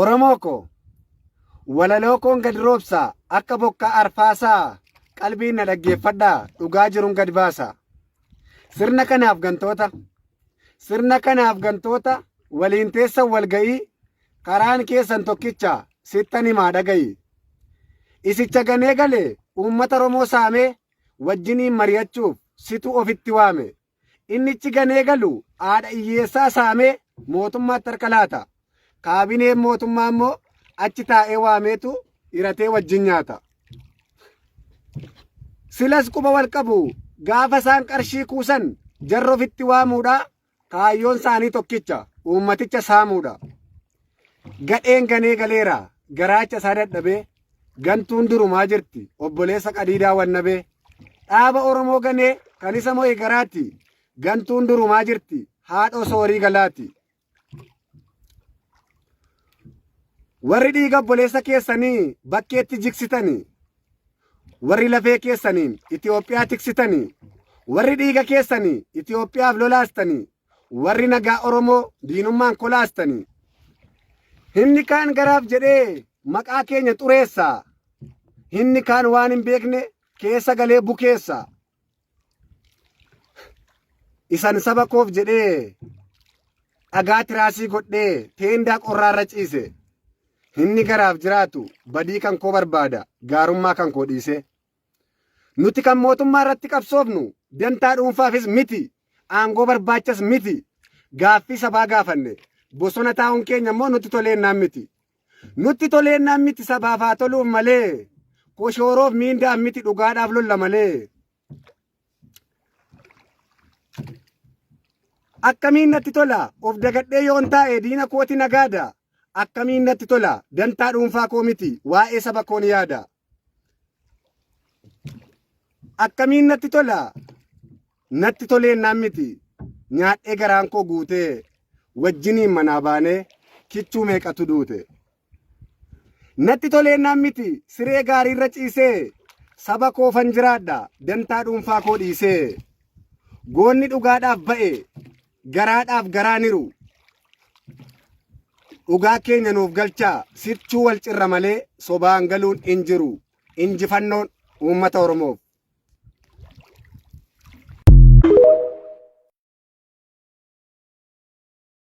Oromoo ko walaloo koon gad roobsaa akka bokkaa arfaasaa qalbiin na dhaggeeffadhaa dhugaa jiruun gad baasa. Sirna kanaaf gantoota waliin teessan walga'ii karaan keessan tokkicha sittan himaa dhaga'i. Isicha ganee galee uummata Oromoo saamee wajjiniin mari'achuuf situ ofitti waame. Innichi ganee galu haadha hiyyeessaa saamee mootummaatti harka laata. Kaabineen mootummaa immoo achi taa'ee waameetu hiratee wajjin nyaata. Silas quba wal qabu gaafa isaan qarshii kuusan jarri ofitti waamuudha. Kaayyoon isaanii tokkicha uummaticha saamuudha. Gadheen ganee galeera garaacha isaa dadhabee gantuun durumaa jirti obboleessa qadiidaa wannabee. Dhaaba Oromoo ganee kan isa mo'e garaatti gantuun durumaa jirti haadhoo soorii galaati. Warri dhiiga obboleessa keessanii bakkeetti jiksitanii, warri lafee keessaniin Itoophiyaa tiksitanii, warri dhiiga keessanii Itoophiyaaf lolaastanii, warri nagaa Oromoo diinummaan kolaastanii. Inni kaan garaaf jedhee maqaa keenya xureessaa, inni kaan waan hin beekne keessa galee bukeessa. Isan saba koof jedhee dhagaa tiraasii godhee teendaa qorraarra ciise. Inni garaaf jiraatu badii kan koo barbaada gaarummaa kan koo dhiise. Nuti kan mootummaa irratti qabsoofnu dantaa dhuunfaafis miti aangoo barbaachas miti gaaffii sabaa gaafanne bosona taa'uun keenya immoo nutti toleennaan miti. Nutti toleennaan miti sabaaf haa toluuf malee koshooroof miindaan miti dhugaadhaaf lolla malee. Akkamiin natti tola of dagadhee yoon taa'e diina kooti nagaada. Akkamiin natti tola dantaa dhuunfaa koo miti waa'ee saba koon yaada. Akkamiin natti tola natti toleennaan miti nyaadhee garaan koo guutee wajjiniin manaa baanee kichuu meeqatu duute. Natti toleennaan miti siree gaariirra ciisee saba koofan jiraadha dantaa dhuunfaa koo dhiisee. Goonni dhugaadhaaf ba'e garaadhaaf garaaniru. Dhugaa keenya nuuf galchaa sichuu wal cirra malee sobaan galuun hin jiru. Injifannoon uummata Oromoof.